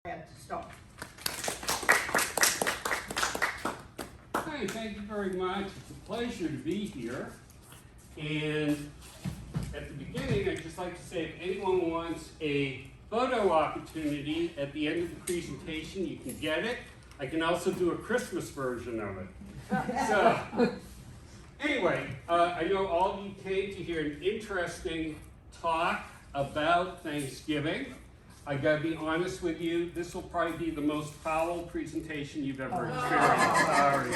have to start. Hi, thank you very much. It's a pleasure to be here. And at the beginning, I'd just like to say if anyone wants a photo opportunity at the end of the presentation, you can get it. I can also do a Christmas version of it. So, anyway, I know all of you came to hear an interesting talk about Thanksgiving. I gotta be honest with you, this will probably be the most foul presentation you've ever experienced. Sorry.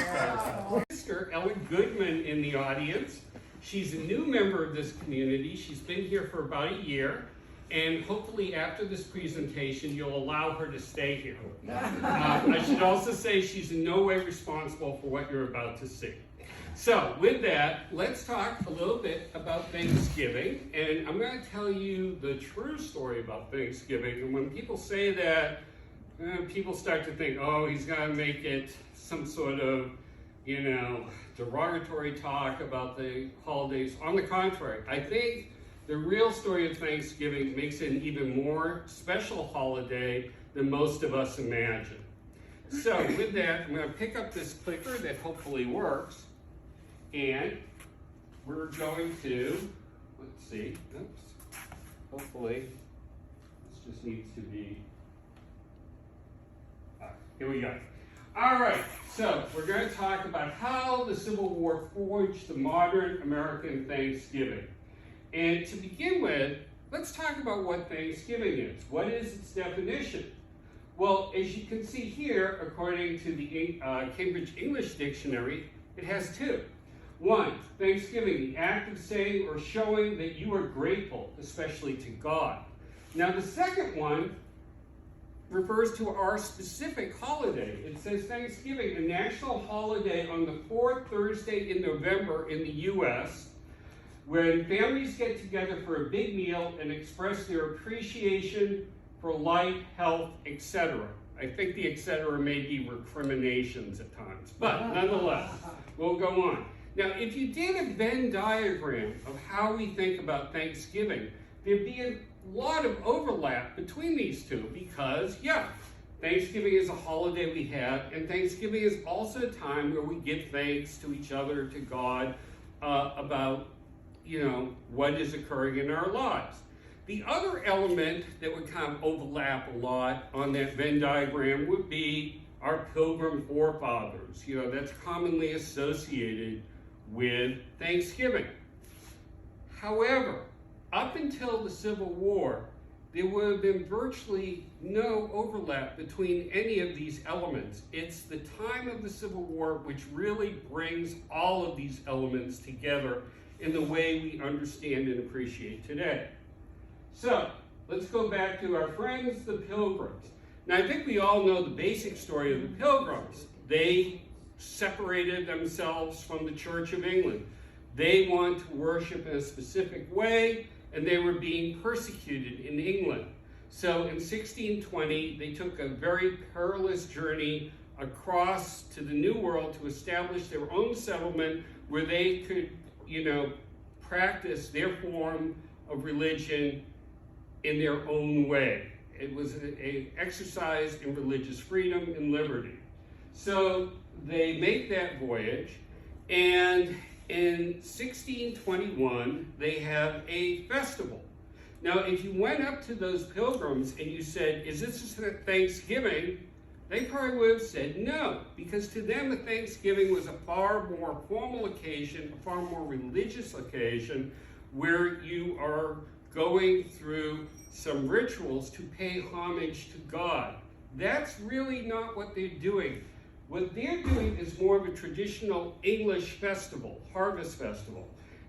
Mr. Ellen Goodman in the audience. She's a new member of this community. She's been here for about a year, and hopefully after this presentation, you'll allow her to stay here. I should also say she's in no way responsible for what you're about to see. So with that, let's talk a little bit about Thanksgiving, and I'm going to tell you the true story about Thanksgiving. And when people say that, people start to think, oh, he's going to make it some sort of, derogatory talk about the holidays. On the contrary, I think the real story of Thanksgiving makes it an even more special holiday than most of us imagine. So with that, I'm going to pick up this clicker that hopefully works. And we're going to, let's see, oops, hopefully, this just needs to be, here we go. All right, so we're going to talk about how the Civil War forged the modern American Thanksgiving. And to begin with, let's talk about what Thanksgiving is. What is its definition? Well, as you can see here, according to the Cambridge English Dictionary, it has two. One, Thanksgiving, the act of saying or showing that you are grateful, especially to God. Now, the second one refers to our specific holiday. It says Thanksgiving, a national holiday on the fourth Thursday in November in the U.S., when families get together for a big meal and express their appreciation for life, health, etc. I think the etc. may be recriminations at times, but nonetheless, we'll go on. Now, if you did a Venn diagram of how we think about Thanksgiving, there'd be a lot of overlap between these two because, yeah, Thanksgiving is a holiday we have, and Thanksgiving is also a time where we give thanks to each other, to God, about, what is occurring in our lives. The other element that would kind of overlap a lot on that Venn diagram would be our Pilgrim forefathers. That's commonly associated with Thanksgiving. However, up until the Civil War, there would have been virtually no overlap between any of these elements. It's the time of the Civil War which really brings all of these elements together in the way we understand and appreciate today. So, let's go back to our friends, the Pilgrims. Now, I think we all know the basic story of the Pilgrims. They separated themselves from the Church of England. They wanted to worship in a specific way, and they were being persecuted in England. So in 1620, they took a very perilous journey across to the New World to establish their own settlement where they could, practice their form of religion in their own way. It was an exercise in religious freedom and liberty. So they make that voyage, and in 1621, they have a festival. Now, if you went up to those pilgrims and you said, is this a Thanksgiving? They probably would have said no, because to them, a Thanksgiving was a far more formal occasion, a far more religious occasion, where you are going through some rituals to pay homage to God. That's really not what they're doing. What they're doing is more of a traditional English festival, harvest festival.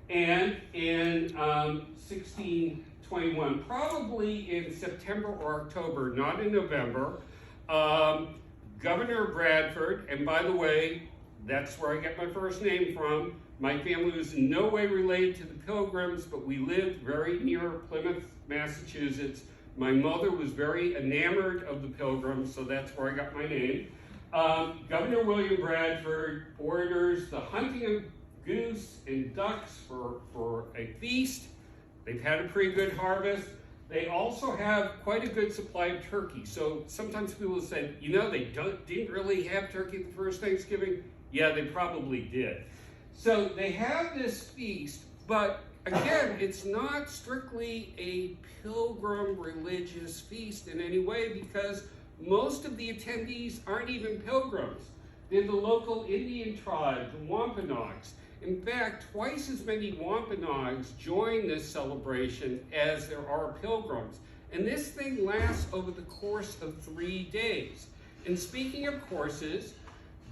And in 1621, probably in September or October, not in November, Governor Bradford, and by the way, that's where I get my first name from. My family was in no way related to the Pilgrims, but we lived very near Plymouth, Massachusetts. My mother was very enamored of the Pilgrims, so that's where I got my name. Governor William Bradford orders the hunting of goose and ducks for a feast. They've had a pretty good harvest. They also have quite a good supply of turkey. So sometimes people say, you know, they didn't really have turkey at the first Thanksgiving. Yeah, they probably did. So they have this feast, but again, it's not strictly a pilgrim religious feast in any way, because most of the attendees aren't even pilgrims. They're the local Indian tribe, the Wampanoags. In fact, twice as many Wampanoags join this celebration as there are pilgrims. And this thing lasts over the course of 3 days. And speaking of courses,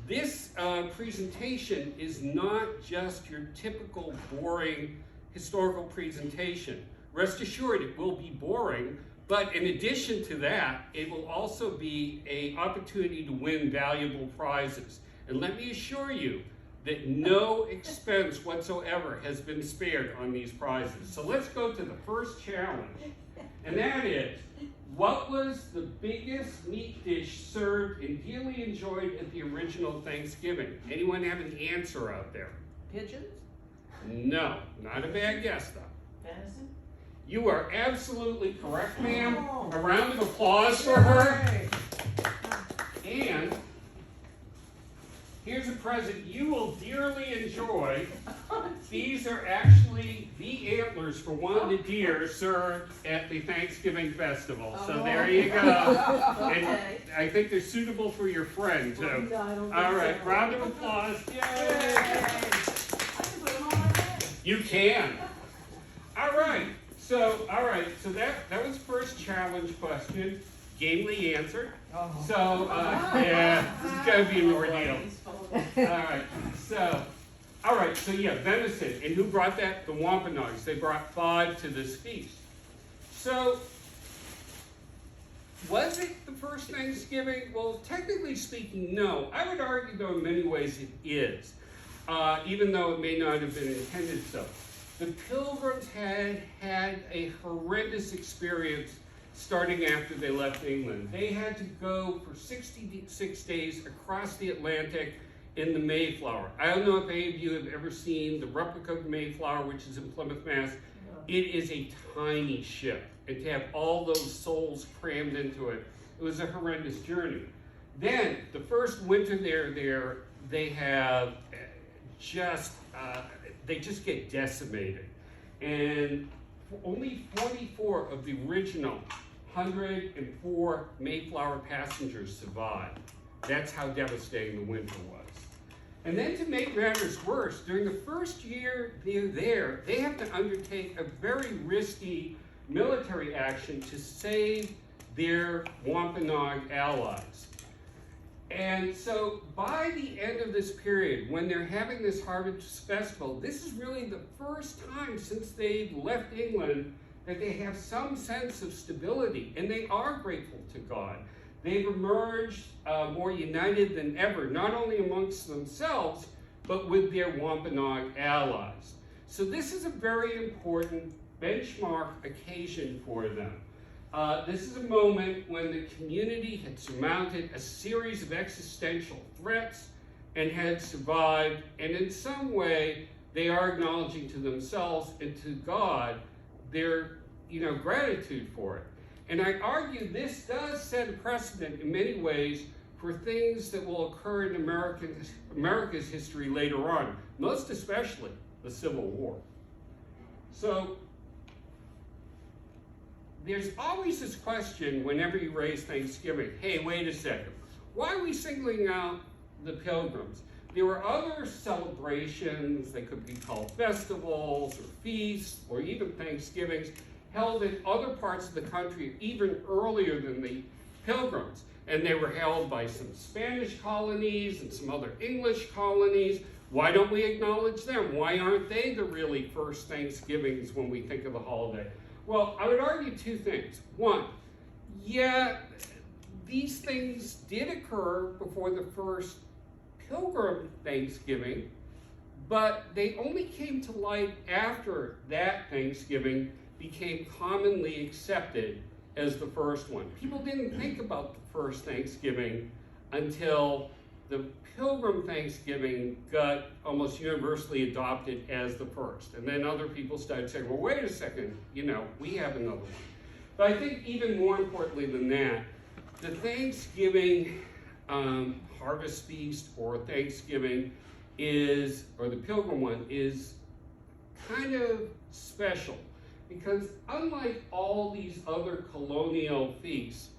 this presentation is not just your typical boring historical presentation. Rest assured, it will be boring, but in addition to that, it will also be an opportunity to win valuable prizes. And let me assure you that no expense whatsoever has been spared on these prizes. So let's go to the first challenge, and that is, what was the biggest meat dish served and dearly enjoyed at the original Thanksgiving? Anyone have an answer out there? Pigeons? No, not a bad guess though. Venison? You are absolutely correct, ma'am. A round of applause for her. And here's a present you will dearly enjoy. These are actually the antlers for one of the deer served at the Thanksgiving festival. So there you go. And I think they're suitable for your friend too. All right, round of applause. Yay! You can. All right. So that was first challenge question. Gamely answered. So yeah, this is gonna be an ordeal. All right. So yeah, venison. And who brought that? The Wampanoags. They brought 5 to this feast. So was it the first Thanksgiving? Well, technically speaking, no. I would argue, though, in many ways it is, even though it may not have been intended so. The Pilgrims had a horrendous experience starting after they left England. They had to go for 66 days across the Atlantic in the Mayflower. I don't know if any of you have ever seen the replica of the Mayflower, which is in Plymouth, Mass. It is a tiny ship, and to have all those souls crammed into it, it was a horrendous journey. Then, the first winter they have they just get decimated. And only 44 of the original 104 Mayflower passengers survived. That's how devastating the winter was. And then to make matters worse, during the first year they're there, they have to undertake a very risky military action to save their Wampanoag allies. And so by the end of this period, when they're having this harvest festival, this is really the first time since they've left England that they have some sense of stability, and they are grateful to God. They've emerged more united than ever, not only amongst themselves, but with their Wampanoag allies. So this is a very important benchmark occasion for them. This is a moment when the community had surmounted a series of existential threats and had survived, and in some way they are acknowledging to themselves and to God their gratitude for it. And I argue this does set a precedent in many ways for things that will occur in America's history later on, most especially the Civil War. So there's always this question whenever you raise Thanksgiving, hey, wait a second, why are we singling out the Pilgrims? There were other celebrations, they could be called festivals or feasts or even Thanksgivings, held in other parts of the country even earlier than the Pilgrims. And they were held by some Spanish colonies and some other English colonies. Why don't we acknowledge them? Why aren't they the really first Thanksgivings when we think of the holiday? Well, I would argue two things. One, yeah, these things did occur before the first Pilgrim Thanksgiving, but they only came to light after that Thanksgiving became commonly accepted as the first one. People didn't think about the first Thanksgiving until the Pilgrim Thanksgiving got almost universally adopted as the first. And then other people started saying, well, wait a second, we have another one. But I think even more importantly than that, the Thanksgiving harvest feast or Thanksgiving or the Pilgrim one is kind of special because unlike all these other colonial feasts,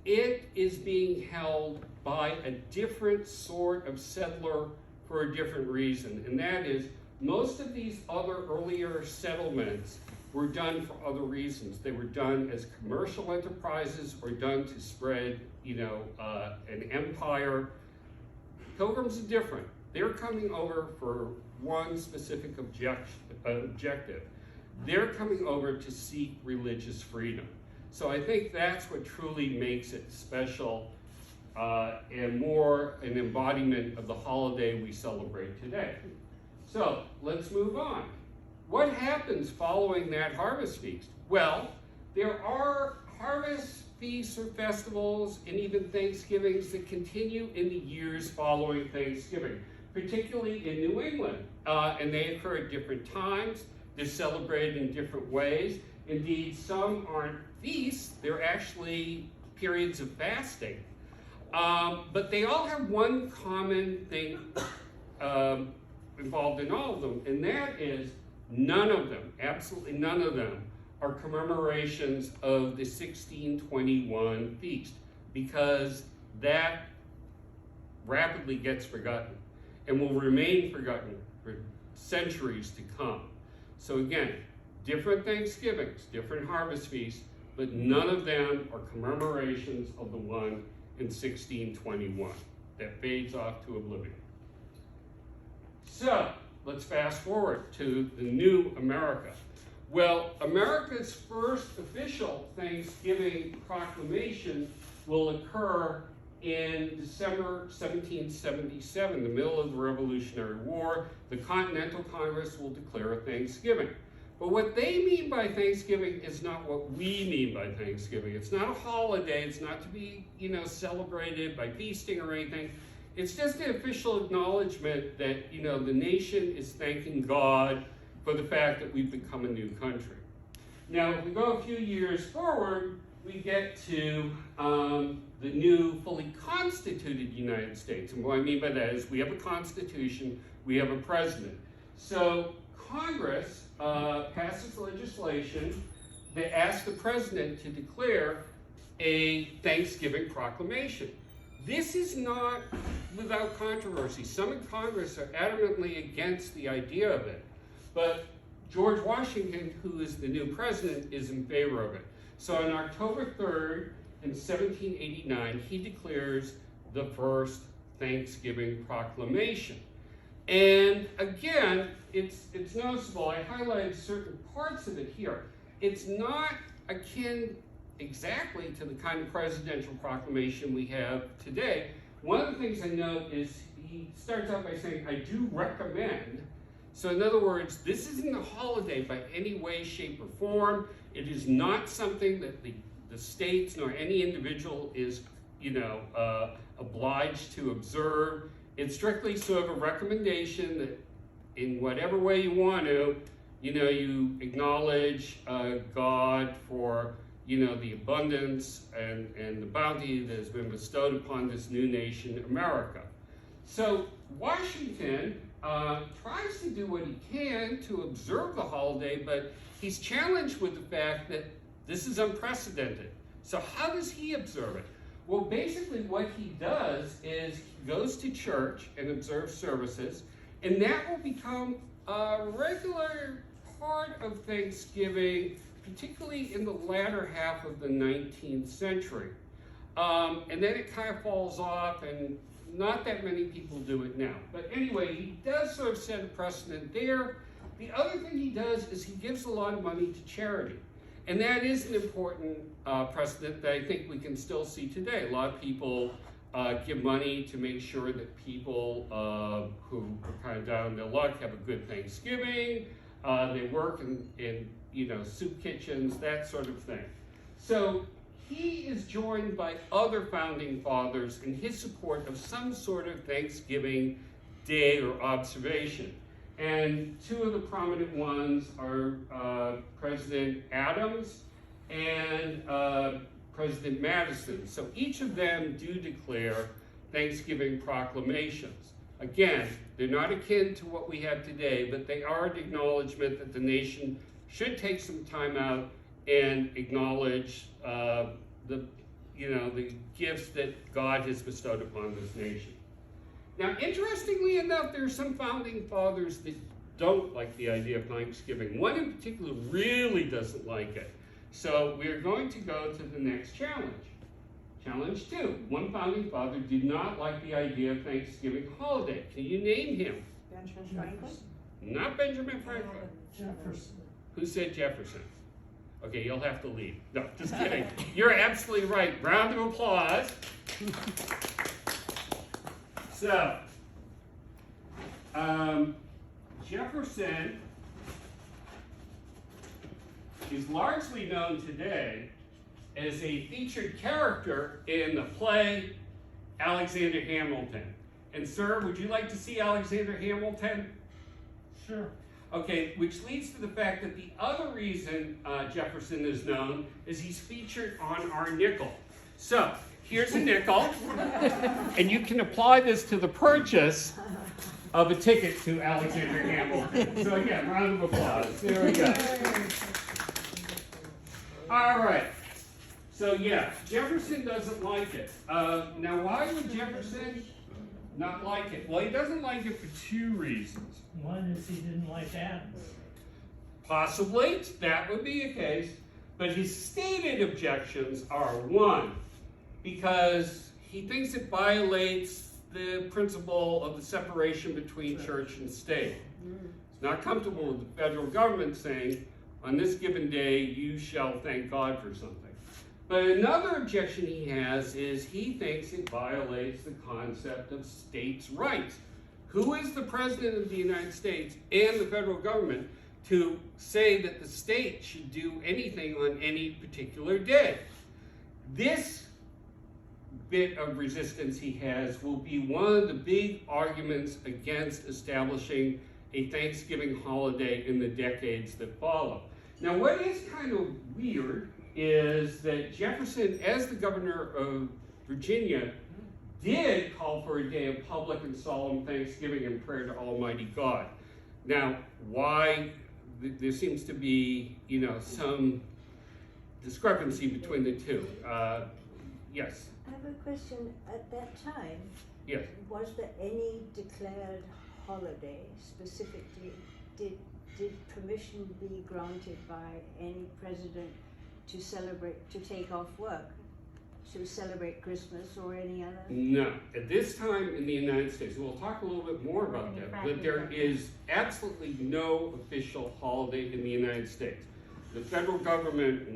it is being held by a different sort of settler for a different reason, and that is most of these other earlier settlements were done for other reasons. They were done as commercial enterprises or done to spread, an empire. Pilgrims are different. They're coming over for one specific objective. They're coming over to seek religious freedom. So I think that's what truly makes it special and more an embodiment of the holiday we celebrate today. So let's move on. What happens following that harvest feast? Well, there are harvest feasts or festivals and even Thanksgivings that continue in the years following Thanksgiving, particularly in New England. And they occur at different times. They're celebrated in different ways. Indeed, some aren't feasts, they're actually periods of fasting. But they all have one common thing involved in all of them, and that is none of them, absolutely none of them, are commemorations of the 1621 feast, because that rapidly gets forgotten and will remain forgotten for centuries to come. So again, different Thanksgivings, different harvest feasts, but none of them are commemorations of the one in 1621. That fades off to oblivion. So, let's fast forward to the new America. Well, America's first official Thanksgiving proclamation will occur in December 1777, the middle of the Revolutionary War. The Continental Congress will declare a Thanksgiving. But what they mean by Thanksgiving is not what we mean by Thanksgiving. It's not a holiday. It's not to be, celebrated by feasting or anything. It's just an official acknowledgement that, the nation is thanking God for the fact that we've become a new country. Now, if we go a few years forward, we get to the new fully constituted United States. And what I mean by that is we have a constitution, we have a president. So Congress passes legislation that asks the president to declare a Thanksgiving proclamation. This is not without controversy. Some in Congress are adamantly against the idea of it, but George Washington, who is the new president, is in favor of it. So on October 3rd in 1789, he declares the first Thanksgiving proclamation. And again, it's noticeable. I highlighted certain parts of it here. It's not akin exactly to the kind of presidential proclamation we have today. One of the things I note is he starts out by saying, I do recommend. So in other words, this isn't a holiday by any way, shape, or form. It is not something that the states nor any individual is, obliged to observe. It's strictly sort of a recommendation that in whatever way you want to, you acknowledge God for, the abundance and the bounty that has been bestowed upon this new nation, America. So Washington tries to do what he can to observe the holiday, but he's challenged with the fact that this is unprecedented. So how does he observe it? Well, basically what he does is he goes to church and observes services, and that will become a regular part of Thanksgiving, particularly in the latter half of the 19th century. And then it kind of falls off, and not that many people do it now. But anyway, he does sort of set a precedent there. The other thing he does is he gives a lot of money to charity. And that is an important precedent that I think we can still see today. A lot of people give money to make sure that people who are kind of down on their luck have a good Thanksgiving. They work in soup kitchens, that sort of thing. So he is joined by other founding fathers in his support of some sort of Thanksgiving day or observation. And two of the prominent ones are President Adams and President Madison. So each of them do declare Thanksgiving proclamations. Again, they're not akin to what we have today, but they are an acknowledgement that the nation should take some time out and acknowledge the gifts that God has bestowed upon this nation. Now, interestingly enough, there are some founding fathers that don't like the idea of Thanksgiving. One in particular really doesn't like it. So we're going to go to the next challenge. Challenge 2. One founding father did not like the idea of Thanksgiving holiday. Can you name him? Benjamin Franklin? Not Benjamin Franklin. Jefferson. Who said Jefferson? Okay, you'll have to leave. No, just kidding. You're absolutely right. Round of applause. So, Jefferson is largely known today as a featured character in the play Alexander Hamilton. And sir, would you like to see Alexander Hamilton? Sure. Okay, which leads to the fact that the other reason Jefferson is known is he's featured on our nickel. So, here's a nickel, and you can apply this to the purchase of a ticket to Alexander Hamilton. So again, round of applause. There we go. All right. So yeah, Jefferson doesn't like it. Now, why would Jefferson not like it? Well, he doesn't like it for 2 reasons. One is he didn't like Adams. Possibly, that would be a case. But his stated objections are 1, because he thinks it violates the principle of the separation between church and state. He's not comfortable with the federal government saying, on this given day, you shall thank God for something. But another objection he has is he thinks it violates the concept of states' rights. Who is the President of the United States and the federal government to say that the state should do anything on any particular day? This bit of resistance he has will be one of the big arguments against establishing a Thanksgiving holiday in the decades that follow. Now, what is kind of weird is that Jefferson, as the governor of Virginia, did call for a day of public and solemn thanksgiving and prayer to Almighty God. Now, why? There seems to be, some discrepancy between the two. Yes? I have a question. At that time, Yes. was there any declared holiday specifically? Did permission be granted by any president to celebrate, to take off work, to celebrate Christmas or any other? No. At this time in the United States, we'll talk a little bit more about that, but there is absolutely no official holiday in the United States. The federal government,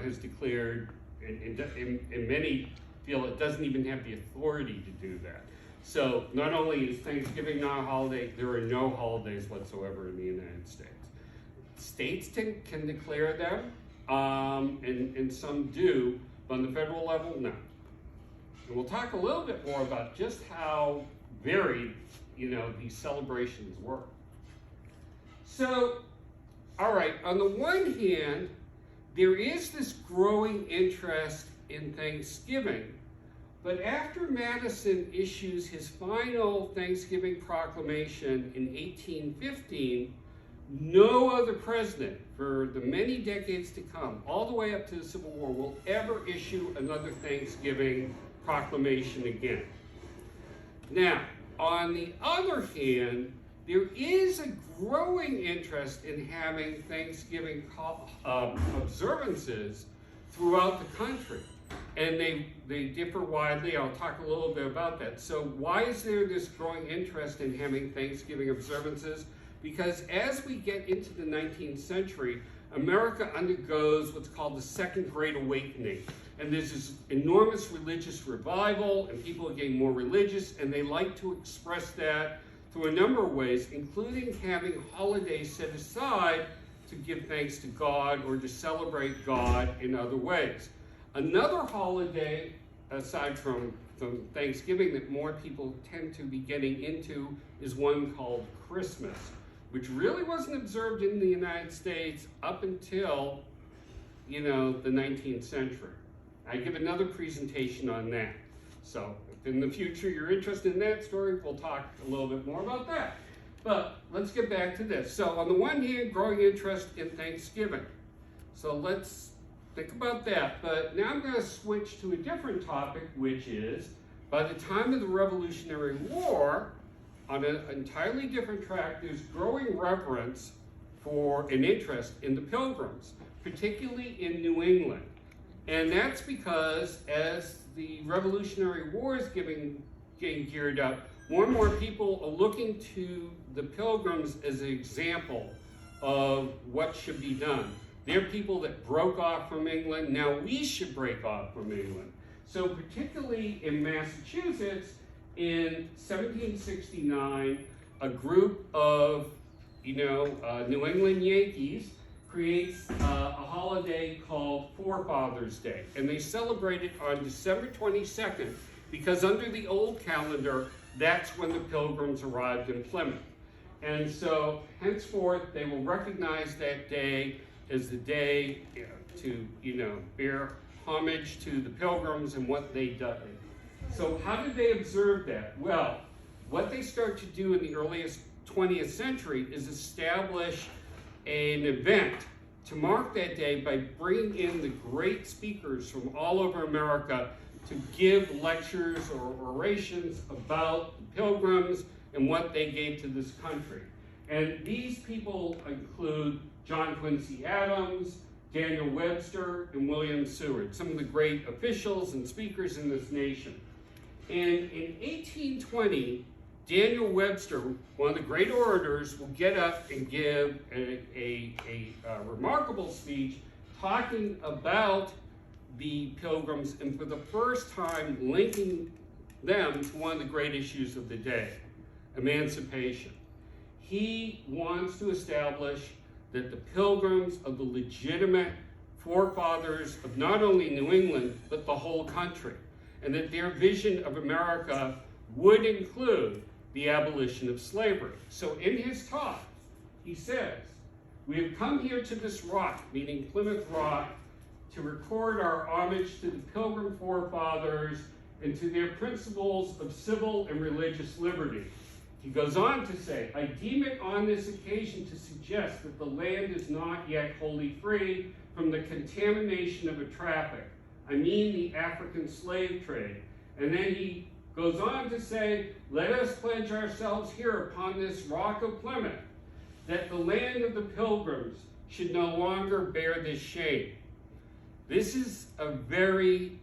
has declared, and many feel it doesn't even have the authority to do that. So not only is Thanksgiving not a holiday, there are no holidays whatsoever in the United States. States can declare them, and some do, but on the federal level, no. And we'll talk a little bit more about just how varied, these celebrations work. So, all right, on the one hand, there is this growing interest in Thanksgiving, but after Madison issues his final Thanksgiving proclamation in 1815, no other president for the many decades to come, all the way up to the Civil War, will ever issue another Thanksgiving proclamation again. Now, on the other hand, there is a growing interest in having Thanksgiving observances throughout the country. And they differ widely. I'll talk a little bit about that. So why is there this growing interest in having Thanksgiving observances? Because as we get into the 19th century, America undergoes what's called the Second Great Awakening. And there's this enormous religious revival, and people are getting more religious, and they like to express that through a number of ways, including having holidays set aside to give thanks to God or to celebrate God in other ways. Another holiday, aside from Thanksgiving, that more people tend to be getting into is one called Christmas, which really wasn't observed in the United States up until the 19th century. I give another presentation on that. So if in the future you're interested in that story, we'll talk a little bit more about that. But let's get back to this. So on the one hand, growing interest in Thanksgiving. So let's think about that. But now I'm going to switch to a different topic, which is, by the time of the Revolutionary War, on an entirely different track, there's growing reverence for an interest in the Pilgrims, particularly in New England. And that's because as the Revolutionary War is getting geared up, more and more people are looking to the Pilgrims as an example of what should be done. They're people that broke off from England. Now we should break off from England. So particularly in Massachusetts, in 1769, a group of New England Yankees creates a holiday called Forefathers' Day. And they celebrate it on December 22nd because under the old calendar, that's when the Pilgrims arrived in Plymouth. And so henceforth, they will recognize that day as the day to bear homage to the Pilgrims and what they did. So how did they observe that? Well, what they start to do in the earliest 20th century is establish an event to mark that day by bringing in the great speakers from all over America to give lectures or orations about the Pilgrims and what they gave to this country. And these people include John Quincy Adams, Daniel Webster, and William Seward, some of the great officials and speakers in this nation. And in 1820, Daniel Webster, one of the great orators, will get up and give a remarkable speech talking about the Pilgrims and for the first time linking them to one of the great issues of the day, emancipation. He wants to establish that the Pilgrims are the legitimate forefathers of not only New England, but the whole country, and that their vision of America would include the abolition of slavery. So in his talk, he says, "We have come here to this rock," meaning Plymouth Rock, "to record our homage to the Pilgrim forefathers and to their principles of civil and religious liberty." He goes on to say, "I deem it on this occasion to suggest that the land is not yet wholly free from the contamination of a traffic. I mean the African slave trade." And then he goes on to say, "Let us pledge ourselves here upon this rock of Plymouth that the land of the Pilgrims should no longer bear this shame." This is a very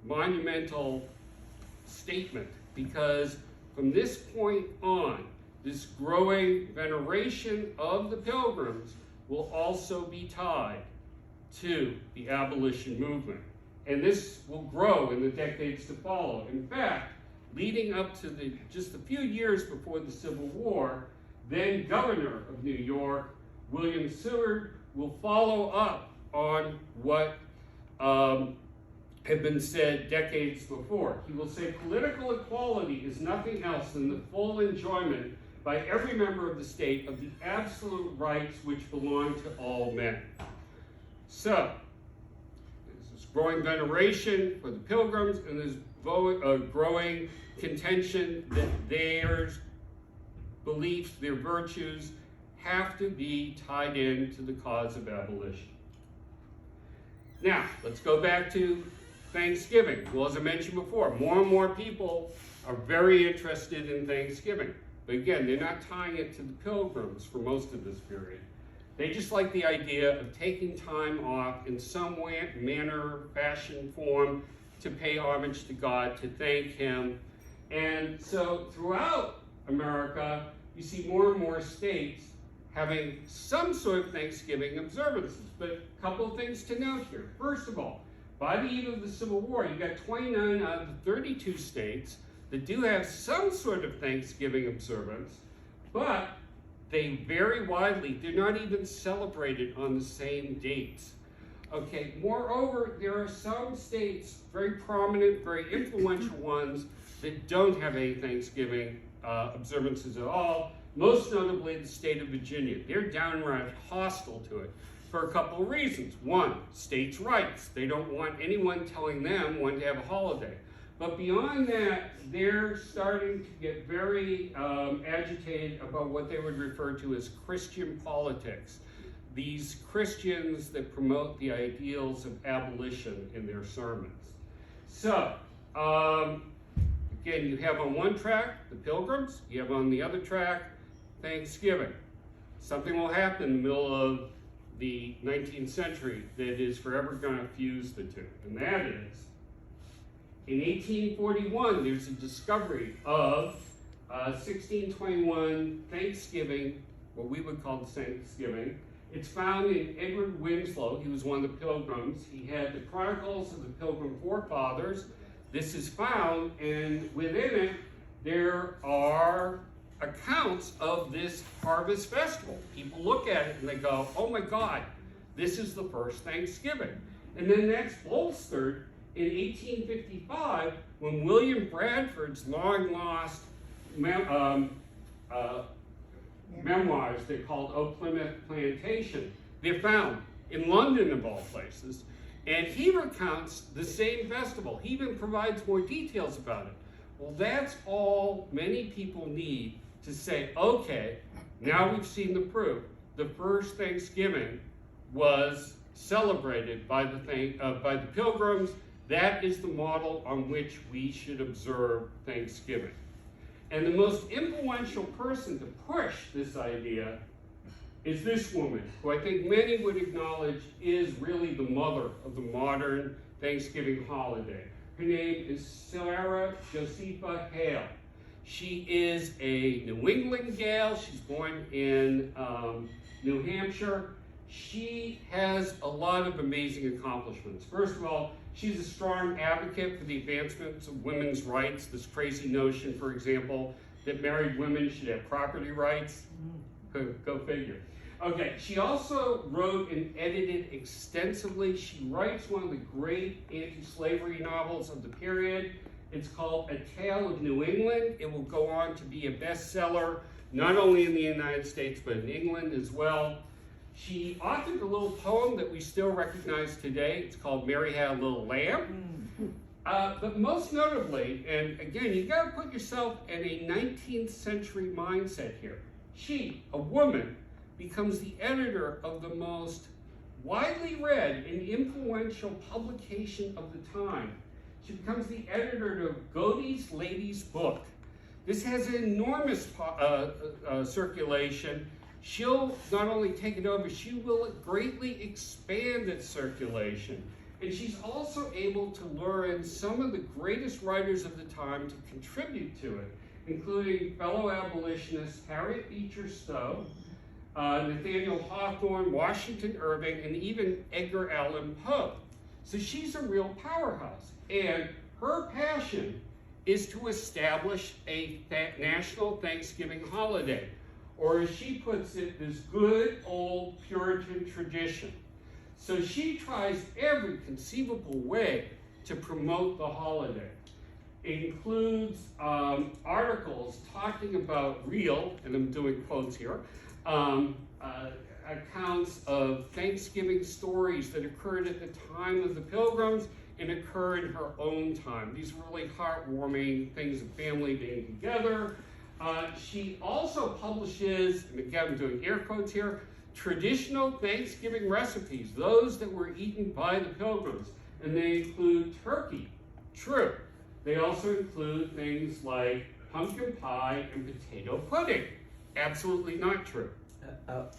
monumental statement because from this point on, this growing veneration of the Pilgrims will also be tied to the abolition movement. And this will grow in the decades to follow. In fact, leading up to just a few years before the Civil War, then Governor of New York, William Seward, will follow up on what had been said decades before. He will say political equality is nothing else than the full enjoyment by every member of the state of the absolute rights which belong to all men. So, there's this growing veneration for the Pilgrims, and there's a growing contention that their beliefs, their virtues, have to be tied into the cause of abolition. Now, let's go back to Thanksgiving. Well, as I mentioned before, more and more people are very interested in Thanksgiving. But again, they're not tying it to the Pilgrims for most of this period. They just like the idea of taking time off in some way, manner, fashion, form to pay homage to God, to thank Him. And so throughout America, you see more and more states having some sort of Thanksgiving observances. But a couple of things to note here. First of all, by the eve of the Civil War, you got 29 out of the 32 states that do have some sort of Thanksgiving observance, but they vary widely. They're not even celebrated on the same dates. Okay, moreover, there are some states, very prominent, very influential ones, that don't have any Thanksgiving observances at all, most notably the state of Virginia. They're downright hostile to it. for a couple of reasons. One, states' rights. They don't want anyone telling them when to have a holiday. But beyond that, they're starting to get very agitated about what they would refer to as Christian politics. These Christians that promote the ideals of abolition in their sermons. So, again, you have on one track the Pilgrims, you have on the other track Thanksgiving. Something will happen in the middle of the 19th century that is forever going to fuse the two, and that is, in 1841, there's a discovery of 1621 Thanksgiving, what we would call Thanksgiving. It's found in Edward Winslow. He was one of the Pilgrims. He had the Chronicles of the Pilgrim Forefathers. This is found, and within it, there are accounts of this harvest festival. People look at it and they go, oh my God, this is the first Thanksgiving. And then that's bolstered in 1855 when William Bradford's long-lost memoirs, they're called Oak Plymouth Plantation, they're found in London of all places, and he recounts the same festival. He even provides more details about it. Well, that's all many people need to say, okay, now we've seen the proof. The first Thanksgiving was celebrated by the Pilgrims. That is the model on which we should observe Thanksgiving. And the most influential person to push this idea is this woman, who I think many would acknowledge is really the mother of the modern Thanksgiving holiday. Her name is Sarah Josepha Hale. She is a New England gal. She's born in New Hampshire. She has a lot of amazing accomplishments. First of all, she's a strong advocate for the advancement of women's rights. This crazy notion, for example, that married women should have property rights. Go figure. Okay, she also wrote and edited extensively. She writes one of the great anti-slavery novels of the period. It's called A Tale of New England. It will go on to be a bestseller, not only in the United States, but in England as well. She authored a little poem that we still recognize today. It's called Mary Had a Little Lamb. But most notably, and again, you gotta put yourself in a 19th century mindset here. She, a woman, becomes the editor of the most widely read and influential publication of the time. She becomes the editor of Godey's Lady's Book. This has an enormous circulation. She'll not only take it over, she will greatly expand its circulation. And she's also able to lure in some of the greatest writers of the time to contribute to it, including fellow abolitionists Harriet Beecher Stowe, Nathaniel Hawthorne, Washington Irving, and even Edgar Allan Poe. So she's a real powerhouse. And her passion is to establish a national Thanksgiving holiday, or as she puts it, this good old Puritan tradition. So she tries every conceivable way to promote the holiday. It includes articles talking about real, and I'm doing quotes here, accounts of Thanksgiving stories that occurred at the time of the Pilgrims and occur in her own time. These are really heartwarming things of family being together. She also publishes, and again I'm doing air quotes here, traditional Thanksgiving recipes, those that were eaten by the Pilgrims. And they include turkey, true. They also include things like pumpkin pie and potato pudding, absolutely not true.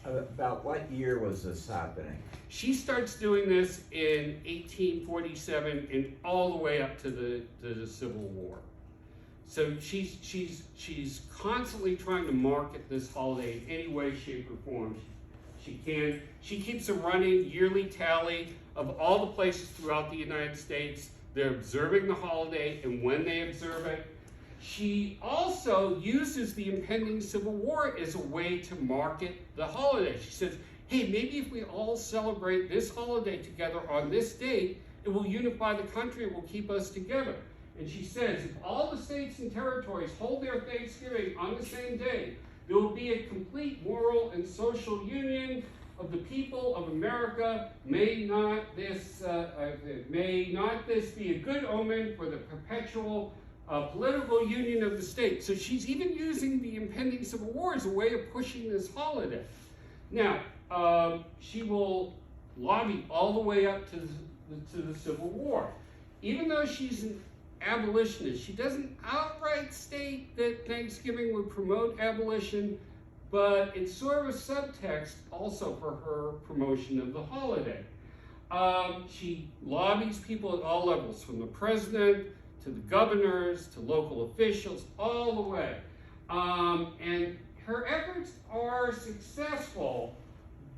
About what year was this happening? She starts doing this in 1847 and all the way up to the Civil War. So she's constantly trying to market this holiday in any way, shape, or form she can. She keeps a running yearly tally of all the places throughout the United States they're observing the holiday and when they observe it. She also uses the impending Civil War as a way to market the holiday. She says, hey, maybe if we all celebrate this holiday together on this date, it will unify the country, it will keep us together. And she says, if all the states and territories hold their Thanksgiving on the same day, there will be a complete moral and social union, of the people of America, may not this be a good omen for the perpetual political union of the state. So she's even using the impending Civil War as a way of pushing this holiday. Now, she will lobby all the way up to the Civil War. Even though she's an abolitionist, she doesn't outright state that Thanksgiving would promote abolition, but it's sort of a subtext also for her promotion of the holiday. She lobbies people at all levels, from the president to the governors to local officials, all the way. And her efforts are successful,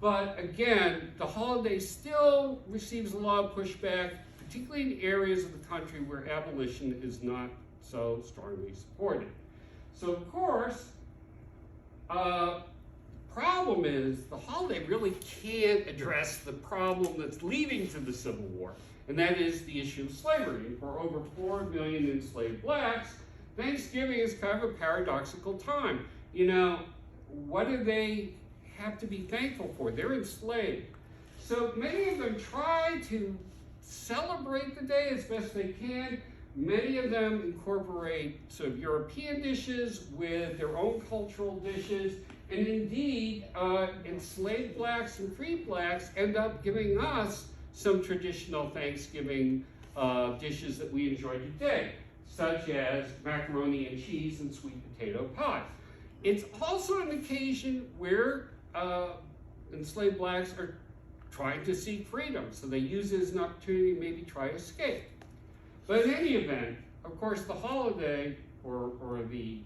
but again, the holiday still receives a lot of pushback, particularly in areas of the country where abolition is not so strongly supported. So of course, problem is the holiday really can't address the problem that's leading to the Civil War, and that is the issue of slavery. And for over 4 million enslaved blacks, Thanksgiving is kind of a paradoxical time. You know, what do they have to be thankful for? They're enslaved. So many of them try to celebrate the day as best they can. Many of them incorporate sort of European dishes with their own cultural dishes. And indeed, enslaved blacks and free blacks end up giving us some traditional Thanksgiving dishes that we enjoy today, such as macaroni and cheese and sweet potato pie. It's also an occasion where enslaved blacks are trying to seek freedom, so they use it as an opportunity to maybe try to escape. But in any event, of course, the holiday or the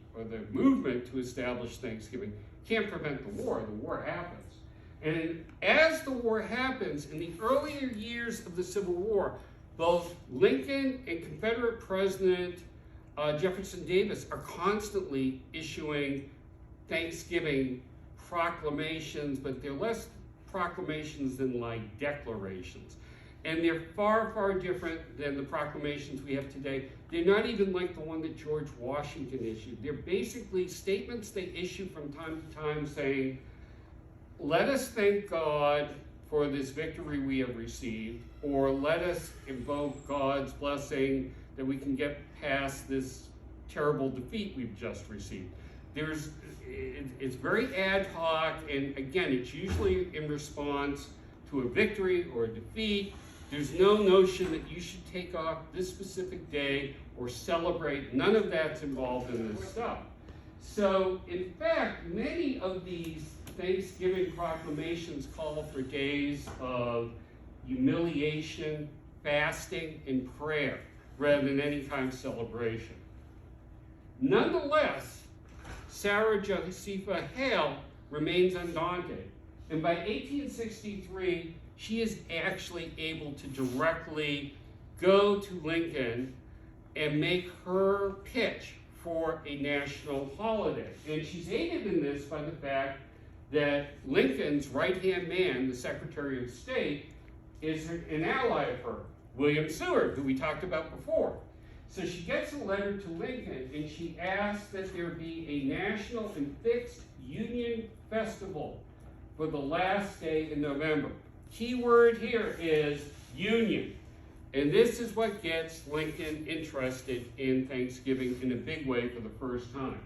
movement to establish Thanksgiving can't prevent the war. The war happens. And as the war happens, in the earlier years of the Civil War, both Lincoln and Confederate President Jefferson Davis are constantly issuing Thanksgiving proclamations, but they're less proclamations than like declarations. And they're far, far different than the proclamations we have today. They're not even like the one that George Washington issued. They're basically statements they issue from time to time saying, let us thank God for this victory we have received, or let us invoke God's blessing that we can get past this terrible defeat we've just received. It's very ad hoc, and again, it's usually in response to a victory or a defeat. There's no notion that you should take off this specific day or celebrate. None of that's involved in this stuff. So, in fact, many of these Thanksgiving proclamations call for days of humiliation, fasting, and prayer, rather than any kind of celebration. Nonetheless, Sarah Josepha Hale remains undaunted, and by 1863, she is actually able to directly go to Lincoln and make her pitch for a national holiday. And she's aided in this by the fact that Lincoln's right-hand man, the Secretary of State, is an ally of her, William Seward, who we talked about before. So she gets a letter to Lincoln, and she asks that there be a national and fixed Union festival for the last day in November. Key word here is union. And this is what gets Lincoln interested in Thanksgiving in a big way for the first time.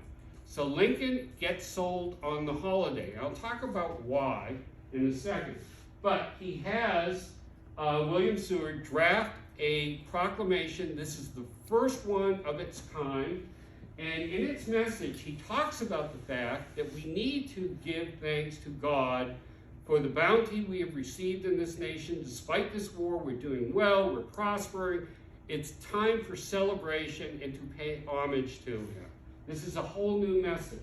So Lincoln gets sold on the holiday. I'll talk about why in a second. But he has William Seward draft a proclamation. This is the first one of its kind. And in its message, he talks about the fact that we need to give thanks to God for the bounty we have received in this nation. Despite this war, we're doing well, we're prospering. It's time for celebration and to pay homage to him. This is a whole new message.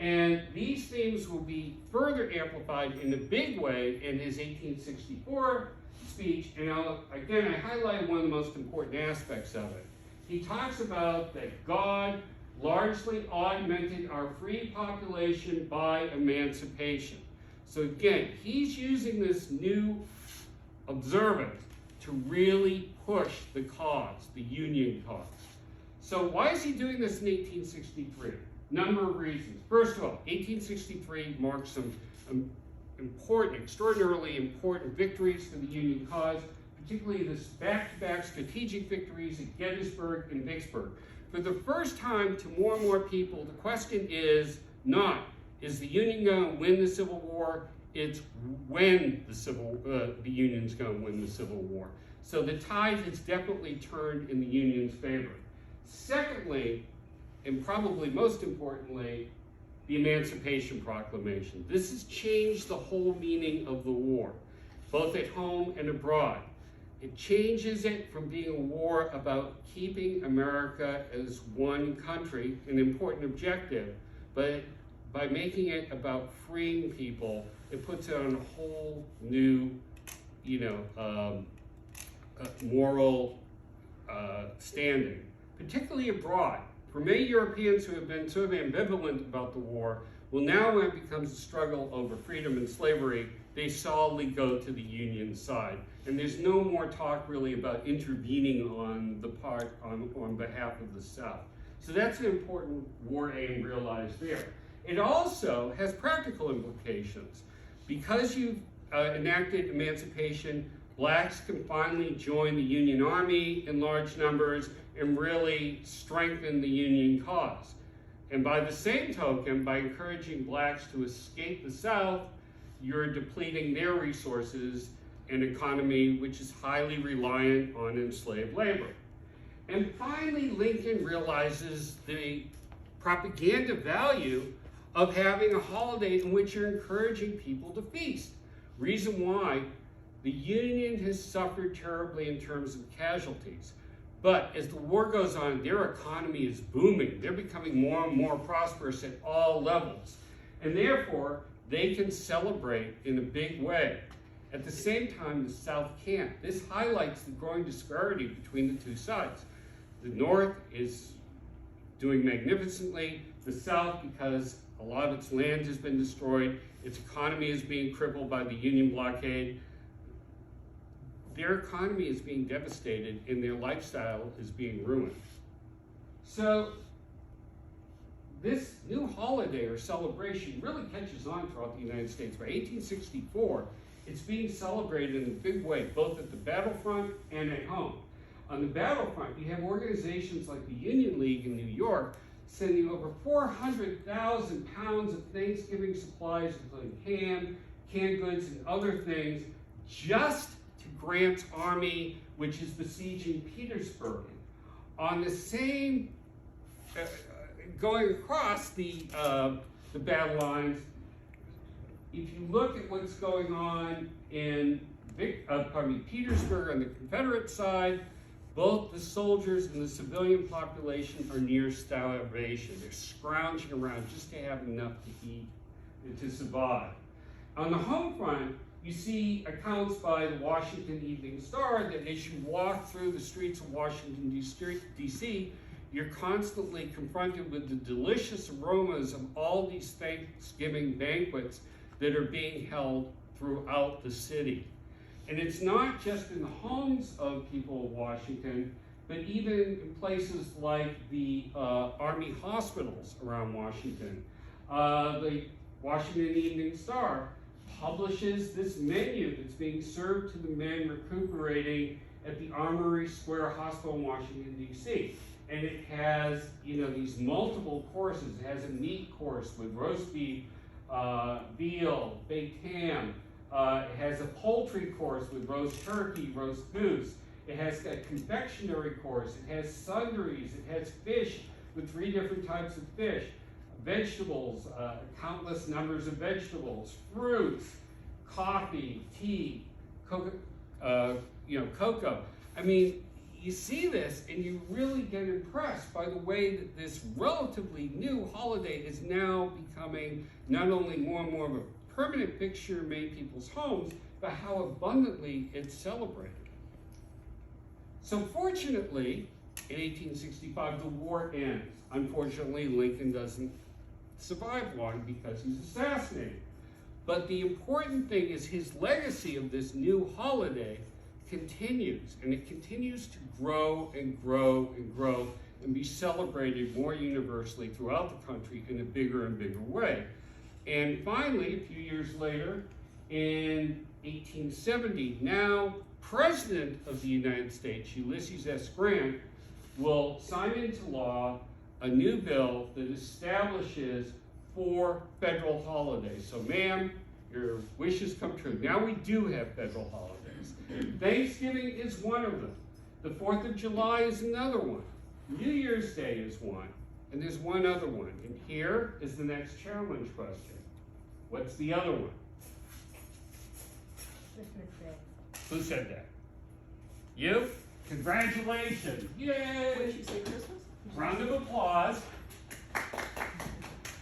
And these themes will be further amplified in a big way in his 1864 speech. And again, I highlight one of the most important aspects of it. He talks about that God largely augmented our free population by emancipation. So again, he's using this new observance to really push the cause, the Union cause. So why is he doing this in 1863? Number of reasons. First of all, 1863 marks some important, extraordinarily important victories for the Union cause, particularly this back-to-back strategic victories at Gettysburg and Vicksburg. For the first time to more and more people, the question is not, is the Union going to win the Civil War? It's when the Union's going to win the Civil War. So the tide has definitely turned in the Union's favor. Secondly, and probably most importantly, the Emancipation Proclamation. This has changed the whole meaning of the war, both at home and abroad. It changes it from being a war about keeping America as one country, an important objective, but by making it about freeing people, it puts it on a whole new, moral standing, particularly abroad. For many Europeans who have been sort of ambivalent about the war, well, now when it becomes a struggle over freedom and slavery, they solidly go to the Union side. And there's no more talk really about intervening on behalf of the South. So that's an important war aim realized there. It also has practical implications. Because you've enacted emancipation, blacks can finally join the Union Army in large numbers and really strengthen the Union cause. And by the same token, by encouraging blacks to escape the South, you're depleting their resources, an economy which is highly reliant on enslaved labor. And finally, Lincoln realizes the propaganda value of having a holiday in which you're encouraging people to feast. Reason why the Union has suffered terribly in terms of casualties. But as the war goes on, their economy is booming. They're becoming more and more prosperous at all levels. And therefore, they can celebrate in a big way. At the same time, the South can't. This highlights the growing disparity between the two sides. The North is doing magnificently. The South, because a lot of its land has been destroyed, its economy is being crippled by the Union blockade. Their economy is being devastated and their lifestyle is being ruined. So this new holiday or celebration really catches on throughout the United States. By 1864, it's being celebrated in a big way, both at the battlefront and at home. On the battlefront, you have organizations like the Union League in New York sending over 400,000 pounds of Thanksgiving supplies, including ham, canned goods, and other things, just to Grant's army, which is besieging Petersburg. On the same, going across the battle lines, if you look at what's going on in Petersburg on the Confederate side, both the soldiers and the civilian population are near starvation. They're scrounging around just to have enough to eat and to survive. On the home front, you see accounts by the Washington Evening Star that as you walk through the streets of Washington, D.C., you're constantly confronted with the delicious aromas of all these Thanksgiving banquets that are being held throughout the city. And it's not just in the homes of people of Washington, but even in places like the Army hospitals around Washington. The Washington Evening Star publishes this menu that's being served to the men recuperating at the Armory Square Hospital in Washington, D.C. And it has, these multiple courses. It has a meat course with roast beef, veal, baked ham. It has a poultry course with roast turkey, roast goose. It has a confectionery course. It has sundries. It has fish with 3 different types of fish. Vegetables, countless numbers of vegetables, fruits, coffee, tea, cocoa. I mean, you see this and you really get impressed by the way that this relatively new holiday is now becoming not only more and more of a permanent fixture in many people's homes, but how abundantly it's celebrated. So fortunately, in 1865, the war ends. Unfortunately, Lincoln doesn't survive long because he's assassinated. But the important thing is his legacy of this new holiday continues, and it continues to grow and grow and grow and be celebrated more universally throughout the country in a bigger and bigger way. And finally, a few years later, in 1870. Now, President of the United States, Ulysses S. Grant, will sign into law a new bill that establishes 4 federal holidays. So, ma'am, your wishes come true. Now we do have federal holidays. Thanksgiving is one of them. The 4th of July is another one. New Year's Day is one. And there's one other one. And here is the next challenge question. What's the other one? Christmas Day. Who said that? You? Congratulations. Yay! What did you say, Christmas? Round of applause.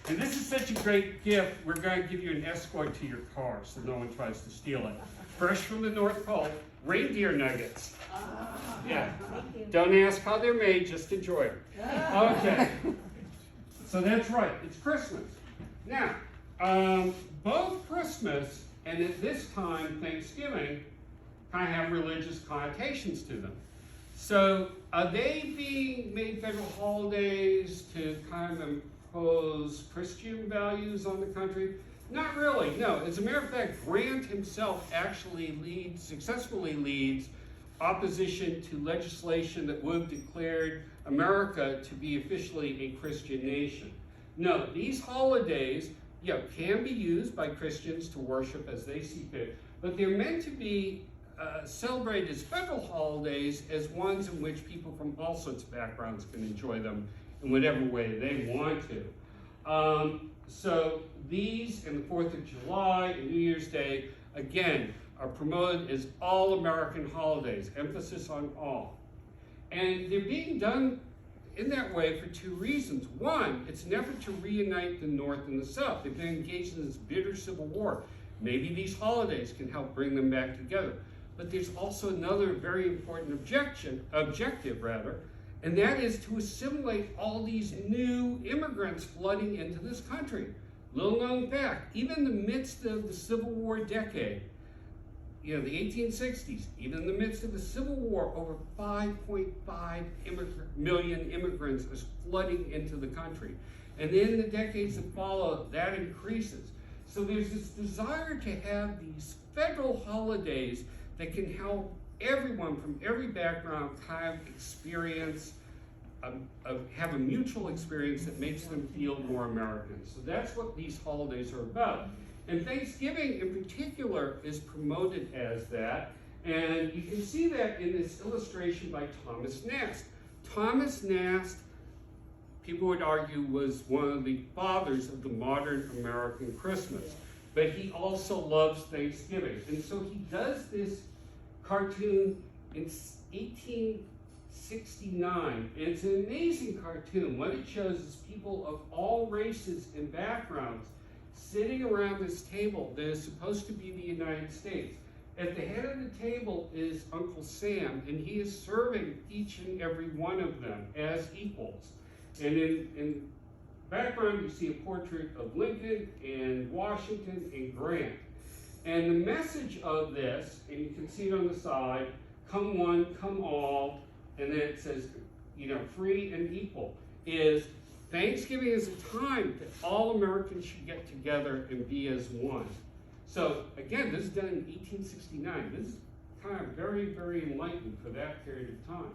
And this is such a great gift, we're going to give you an escort to your car so no one tries to steal it. Fresh from the North Pole, reindeer nuggets. Yeah. Thank you. Don't ask how they're made, just enjoy them. Okay. So that's right, it's Christmas. Now, both Christmas and at this time Thanksgiving kind of have religious connotations to them. So are they being made federal holidays to kind of impose Christian values on the country? Not really, no. As a matter of fact, Grant himself actually successfully leads opposition to legislation that would have declared America to be officially a Christian nation. No, these holidays, can be used by Christians to worship as they see fit, but they're meant to be celebrated as federal holidays as ones in which people from all sorts of backgrounds can enjoy them in whatever way they want to. So these and the 4th of July and New Year's Day, again, are promoted as all-American holidays, emphasis on all. And they're being done in that way for 2 reasons. One, it's an effort to reunite the North and the South. They've been engaged in this bitter civil war. Maybe these holidays can help bring them back together. But there's also another very important objective, and that is to assimilate all these new immigrants flooding into this country. Little known fact, even in the midst of the Civil War decade, the 1860s, even in the midst of the Civil War, over 5.5 million immigrants are flooding into the country. And in the decades that follow, that increases. So there's this desire to have these federal holidays that can help everyone from every background kind of experience, have a mutual experience that makes them feel more American. So that's what these holidays are about. And Thanksgiving in particular is promoted as that. And you can see that in this illustration by Thomas Nast. Thomas Nast, people would argue, was one of the fathers of the modern American Christmas. But he also loves Thanksgiving. And so he does this cartoon in 1869. And it's an amazing cartoon. What it shows is people of all races and backgrounds sitting around this table that is supposed to be the United States. At the head of the table is Uncle Sam, and he is serving each and every one of them as equals. And in background, you see a portrait of Lincoln and Washington and Grant. And the message of this, and you can see it on the side, come one, come all, and then it says, free and equal, is Thanksgiving is a time that all Americans should get together and be as one. So again, this is done in 1869. This is kind of very, very enlightened for that period of time.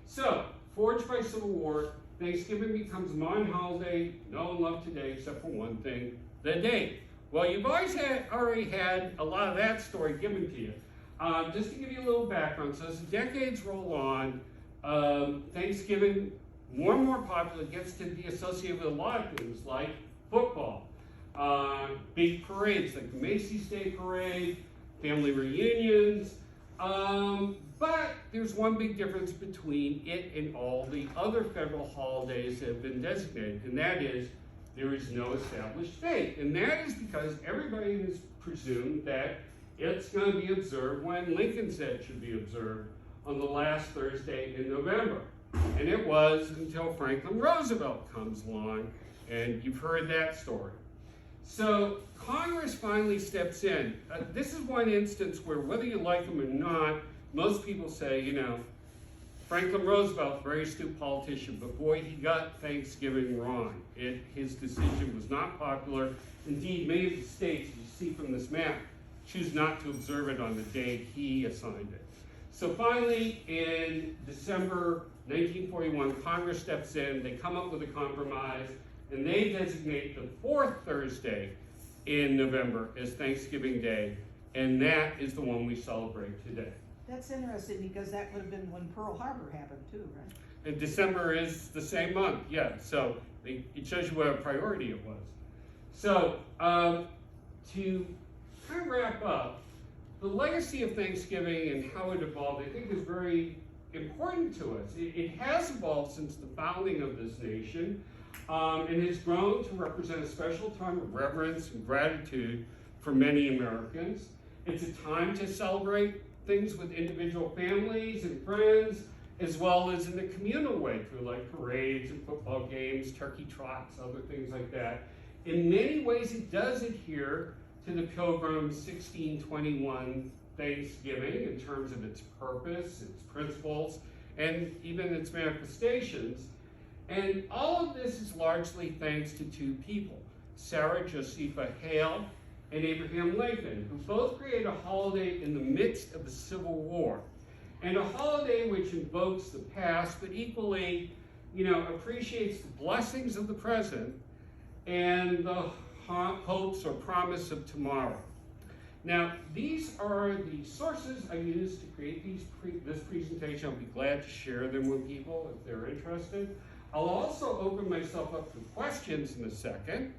So, forged by Civil War, Thanksgiving becomes a modern holiday, no one loved today except for one thing, the date. Well, you've already had a lot of that story given to you. Just to give you a little background, so as the decades roll on, Thanksgiving, more and more popular, gets to be associated with a lot of things like football, big parades like the Macy's Day Parade, family reunions, but there's one big difference between it and all the other federal holidays that have been designated, and that is there is no established date. And that is because everybody has presumed that it's going to be observed when Lincoln said it should be observed on the last Thursday in November. And it was until Franklin Roosevelt comes along, and you've heard that story. So Congress finally steps in. This is one instance where, whether you like them or not, most people say, Franklin Roosevelt, very astute politician, but boy, he got Thanksgiving wrong. His decision was not popular. Indeed, many of the states, as you see from this map, choose not to observe it on the day he assigned it. So finally, in December 1941, Congress steps in, they come up with a compromise, and they designate the fourth Thursday in November as Thanksgiving Day, and that is the one we celebrate today. That's interesting because that would have been when Pearl Harbor happened too, right? And December is the same month, yeah, so it shows you what a priority it was. So, to kind of wrap up, the legacy of Thanksgiving and how it evolved, I think, is very important to us. It has evolved since the founding of this nation, and has grown to represent a special time of reverence and gratitude for many Americans. It's a time to celebrate things with individual families and friends, as well as in the communal way through like parades and football games, turkey trots, other things like that. In many ways, it does adhere to the Pilgrim's 1621 Thanksgiving in terms of its purpose, its principles, and even its manifestations. And all of this is largely thanks to two people, Sarah Josepha Hale and Abraham Lincoln, who both created a holiday in the midst of the Civil War. And a holiday which invokes the past, but equally, appreciates the blessings of the present and the hopes or promise of tomorrow. Now, these are the sources I used to create this presentation. I'll be glad to share them with people if they're interested. I'll also open myself up to questions in a second.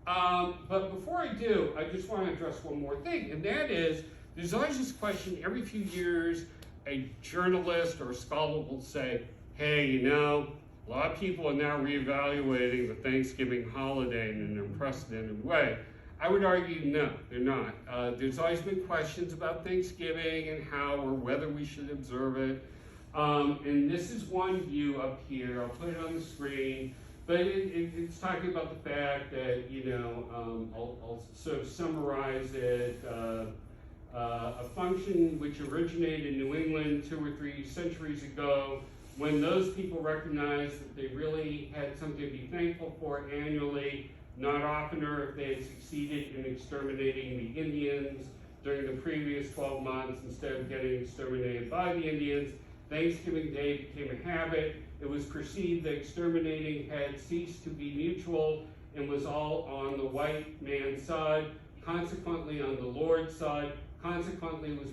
But before I do, I just want to address one more thing, and that is, there's always this question every few years, a journalist or a scholar will say, hey, a lot of people are now reevaluating the Thanksgiving holiday in an unprecedented way. I would argue, no, they're not. There's always been questions about Thanksgiving and how or whether we should observe it. And this is one view up here. I'll put it on the screen. But it's talking about the fact that, I'll sort of summarize it. A function which originated in New England 2 or 3 centuries ago, when those people recognized that they really had something to be thankful for annually, not oftener if they had succeeded in exterminating the Indians during the previous 12 months instead of getting exterminated by the Indians. Thanksgiving Day became a habit. It was perceived that exterminating had ceased to be mutual and was all on the white man's side, consequently on the Lord's side. Consequently, it was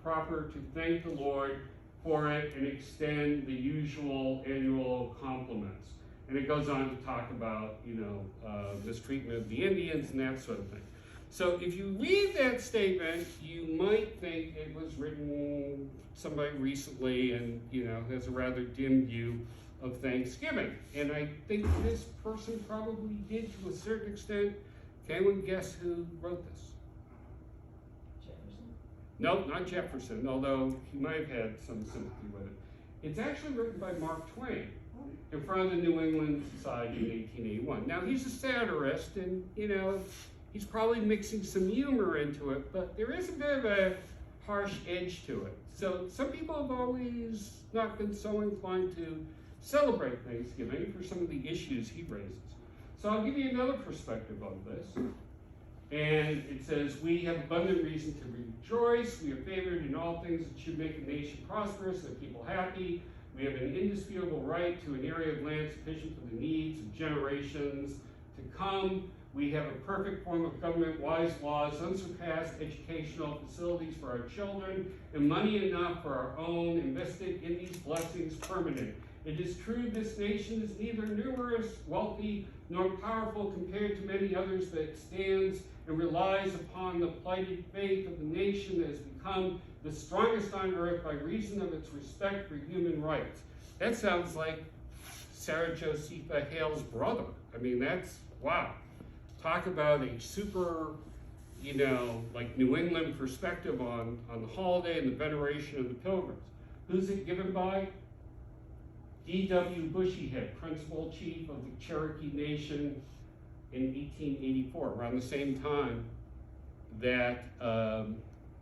proper to thank the Lord for it and extend the usual annual compliments. And it goes on to talk about, mistreatment of the Indians and that sort of thing. So if you read that statement, you might think it was written somebody recently and, has a rather dim view of Thanksgiving. And I think this person probably did to a certain extent. Can anyone guess who wrote this? Jefferson? No, not Jefferson, although he might have had some sympathy with it. It's actually written by Mark Twain in front of the New England Society in 1881. Now, he's a satirist, and, he's probably mixing some humor into it, but there is a bit of a harsh edge to it. So some people have always not been so inclined to celebrate Thanksgiving for some of the issues he raises. So I'll give you another perspective on this. And it says, we have abundant reason to rejoice. We are favored in all things that should make a nation prosperous and people happy. We have an indisputable right to an area of land sufficient for the needs of generations to come. We have a perfect form of government, wise laws, unsurpassed educational facilities for our children, and money enough for our own, invested in these blessings permanent. It is true this nation is neither numerous, wealthy, nor powerful compared to many others, but it stands and relies upon the plighted faith of the nation that has become the strongest on earth by reason of its respect for human rights. That sounds like Sarah Josepha Hale's brother. I mean, that's, wow. Talk about a super, like New England perspective on the holiday and the veneration of the Pilgrims. Who's it given by? D.W. Bushyhead, principal chief of the Cherokee Nation in 1884, around the same time that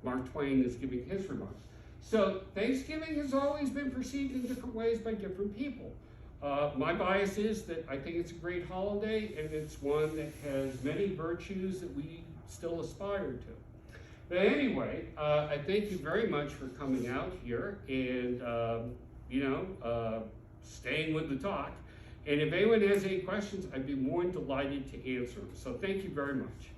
Mark Twain is giving his remarks. So Thanksgiving has always been perceived in different ways by different people. My bias is that I think it's a great holiday, and it's one that has many virtues that we still aspire to. But anyway, I thank you very much for coming out here and, staying with the talk. And if anyone has any questions, I'd be more than delighted to answer them. So thank you very much.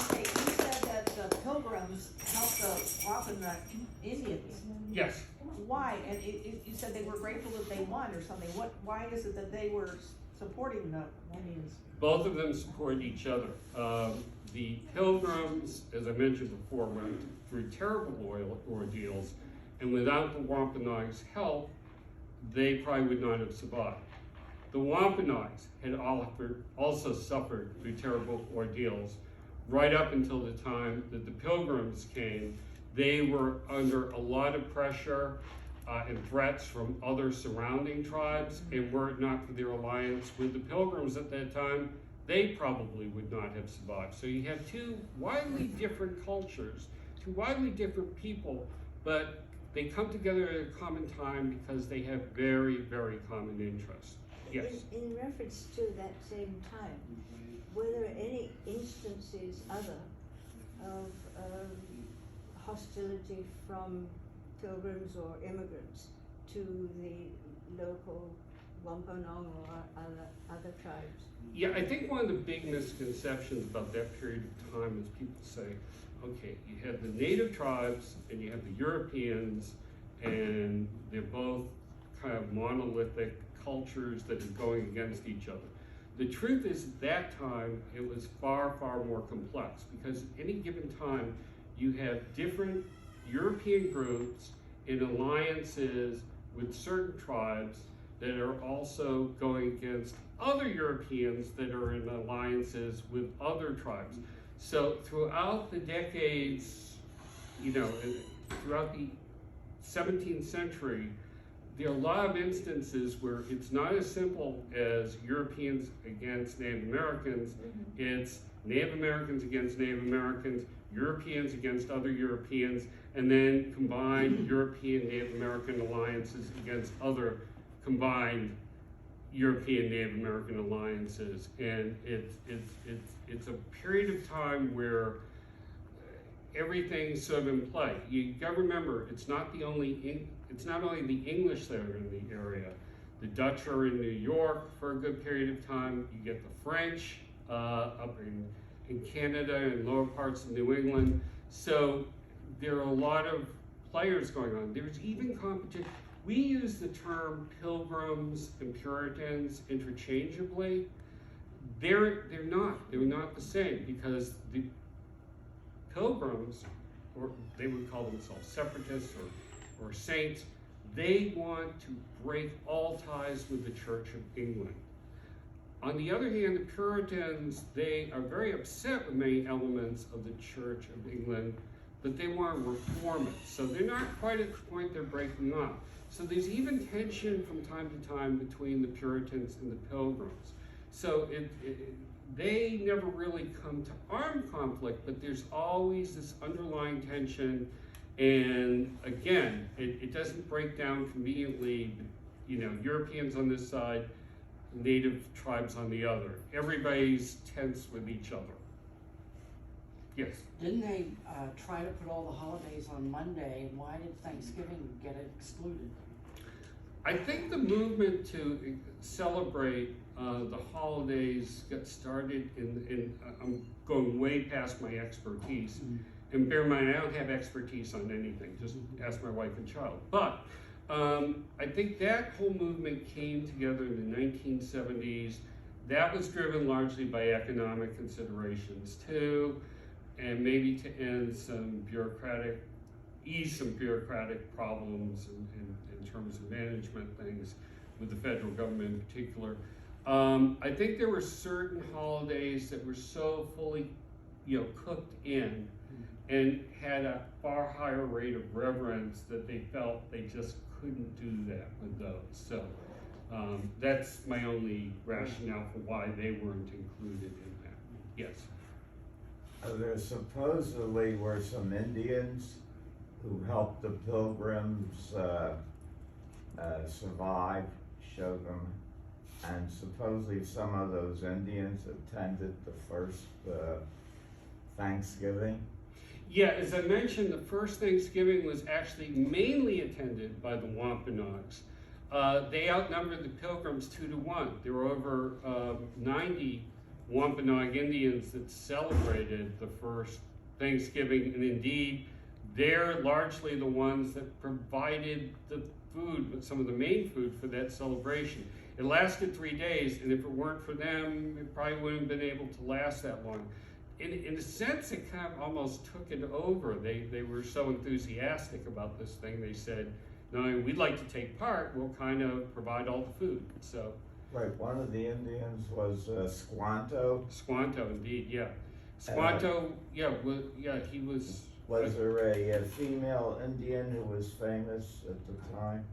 Okay, you said that the Pilgrims helped the Wampanoag Indians. Yes. Why? And you said they were grateful that they won or something. Why is it that they were supporting the Indians? Both of them support each other. The Pilgrims, as I mentioned before, went through terrible ordeals, and without the Wampanoags' help, they probably would not have survived. The Wampanoags had also suffered through terrible ordeals. Right up until the time that the Pilgrims came, they were under a lot of pressure and threats from other surrounding tribes, and were it not for their alliance with the Pilgrims at that time, they probably would not have survived. So you have two widely different cultures, two widely different people, but they come together at a common time because they have very, very common interests. Yes? In reference to that same time, were there any instances other of hostility from Pilgrims or immigrants to the local Wampanoag or other tribes? Yeah, I think one of the big misconceptions about that period of time is people say, okay, you have the native tribes and you have the Europeans, and they're both kind of monolithic cultures that are going against each other. The truth is, at that time, it was far, far more complex, because at any given time, you have different European groups in alliances with certain tribes that are also going against other Europeans that are in alliances with other tribes. So throughout the decades, throughout the 17th century, there are a lot of instances where it's not as simple as Europeans against Native Americans. It's Native Americans against Native Americans, Europeans against other Europeans, and then combined European Native American alliances against other combined European Native American alliances. And it's a period of time where everything's sort of in play. You gotta remember, it's not only the English that are in the area. The Dutch are in New York for a good period of time. You get the French up in Canada and lower parts of New England. So there are a lot of players going on. There's even competition. We use the term Pilgrims and Puritans interchangeably. They're not the same, because the Pilgrims, or they would call themselves separatists or saints, they want to break all ties with the Church of England. On the other hand, the Puritans, they are very upset with many elements of the Church of England, but they want to reform it. So they're not quite at the point they're breaking up. So there's even tension from time to time between the Puritans and the Pilgrims. So they never really come to armed conflict, but there's always this underlying tension. And again, it doesn't break down conveniently, Europeans on this side, native tribes on the other. Everybody's tense with each other. Yes? Didn't they try to put all the holidays on Monday? Why did Thanksgiving get excluded? I think the movement to celebrate the holidays got started I'm going way past my expertise. And bear in mind, I don't have expertise on anything, just ask my wife and child. But I think that whole movement came together in the 1970s. That was driven largely by economic considerations too, and maybe to ease some bureaucratic problems in terms of management things with the federal government in particular. I think there were certain holidays that were so fully, cooked in and had a far higher rate of reverence that they felt they just couldn't do that with those. So that's my only rationale for why they weren't included in that. Yes? There supposedly were some Indians who helped the pilgrims survive, show them, and supposedly some of those Indians attended the first Thanksgiving. Yeah, as I mentioned, the first Thanksgiving was actually mainly attended by the Wampanoags. They outnumbered the Pilgrims 2-1. There were over 90 Wampanoag Indians that celebrated the first Thanksgiving, and indeed, they're largely the ones that provided the food, some of the main food for that celebration. It lasted 3 days, and if it weren't for them, it probably wouldn't have been able to last that long. In a sense, it kind of almost took it over. They were so enthusiastic about this thing. They said, "No, we'd like to take part. We'll kind of provide all the food." So, Right, one of the Indians was Squanto. Squanto, indeed, yeah. Squanto, he was. Was there a female Indian who was famous at the time?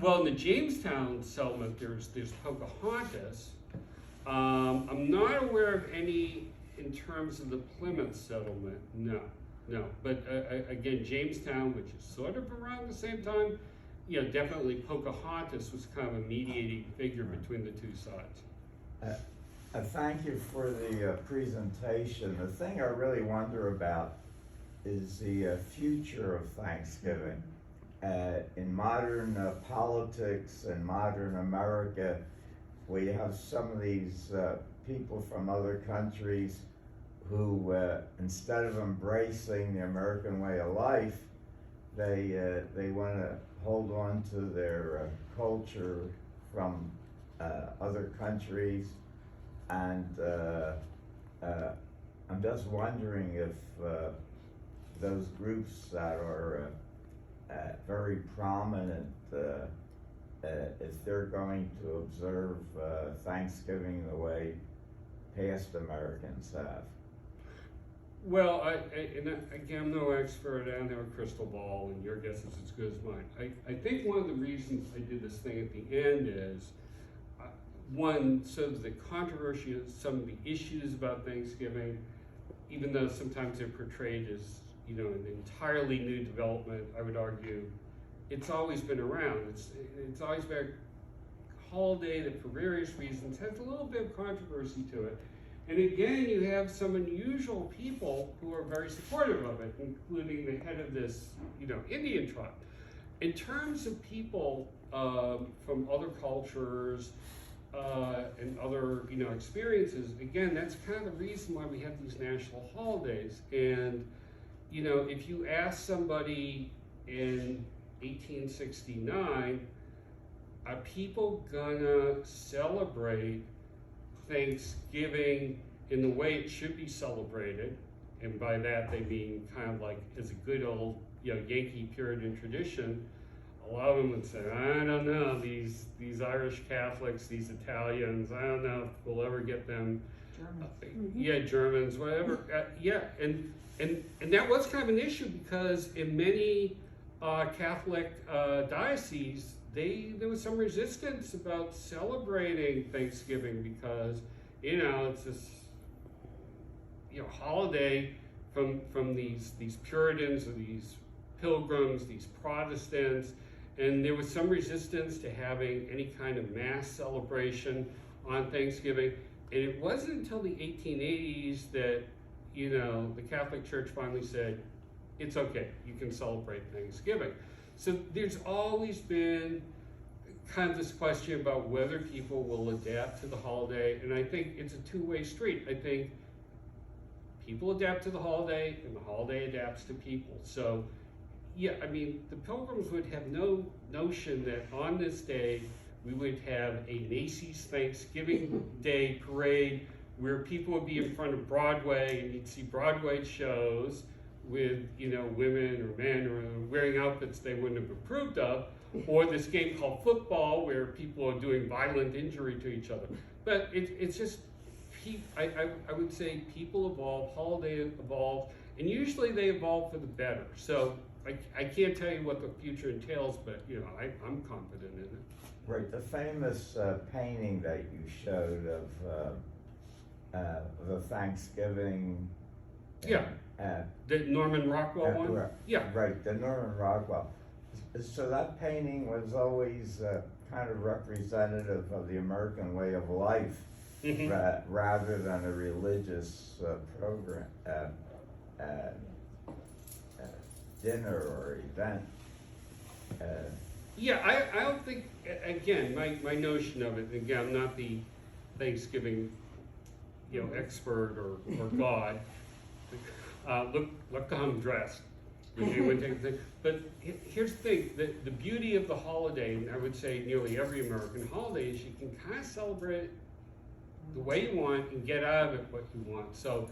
Well, in the Jamestown settlement, there's Pocahontas. I'm not aware of any in terms of the Plymouth settlement. No. But again, Jamestown, which is sort of around the same time, definitely Pocahontas was kind of a mediating figure between the two sides. Thank you for the presentation. The thing I really wonder about is the future of Thanksgiving. In modern politics and modern America, we have some of these people from other countries who, instead of embracing the American way of life, they want to hold on to their culture from other countries, and I'm just wondering if those groups that are very prominent, if they're going to observe Thanksgiving the way past Americans have. Well, again, I'm no expert. I don't have a crystal ball, and your guess is as good as mine. I think one of the reasons I did this thing at the end is, one, so the controversy of some of the issues about Thanksgiving, even though sometimes they're portrayed as, an entirely new development, I would argue, it's always been around. It's always been a holiday that, for various reasons, has a little bit of controversy to it. And again, you have some unusual people who are very supportive of it, including the head of this, Indian tribe. In terms of people from other cultures and other, experiences, again, that's kind of the reason why we have these national holidays. And, if you ask somebody in 1869, are people gonna celebrate Thanksgiving in the way it should be celebrated? And by that they mean kind of like as a good old Yankee Puritan tradition. A lot of them would say, I don't know, these Irish Catholics, these Italians, I don't know if we'll ever get them. Germans. Germans, whatever. And that was kind of an issue because in many Catholic dioceses, there was some resistance about celebrating Thanksgiving because, it's this, holiday from these Puritans or these Pilgrims, these Protestants, and there was some resistance to having any kind of mass celebration on Thanksgiving. And it wasn't until the 1880s that, the Catholic Church finally said, it's okay, you can celebrate Thanksgiving. So there's always been kind of this question about whether people will adapt to the holiday, and I think it's a two-way street. I think people adapt to the holiday, and the holiday adapts to people. So, the Pilgrims would have no notion that on this day we would have a Macy's Thanksgiving Day parade where people would be in front of Broadway, and you'd see Broadway shows with, women or men or wearing outfits they wouldn't have approved of, or this game called football where people are doing violent injury to each other. But it's just, I would say people evolve, holiday evolve, and usually they evolve for the better. So I can't tell you what the future entails, but I'm confident in it. Right, the famous painting that you showed the Thanksgiving. Yeah. The Norman Rockwell one? Right, Yeah. right, the Norman Rockwell. So that painting was always kind of representative of the American way of life, Mhm. rather than a religious program, dinner or event. Yeah, I don't think, again, my notion of it, again, I'm not the Thanksgiving, expert or God. Look how I'm dressed. But here's the thing, the beauty of the holiday, and I would say nearly every American holiday, is you can kind of celebrate it the way you want and get out of it what you want. So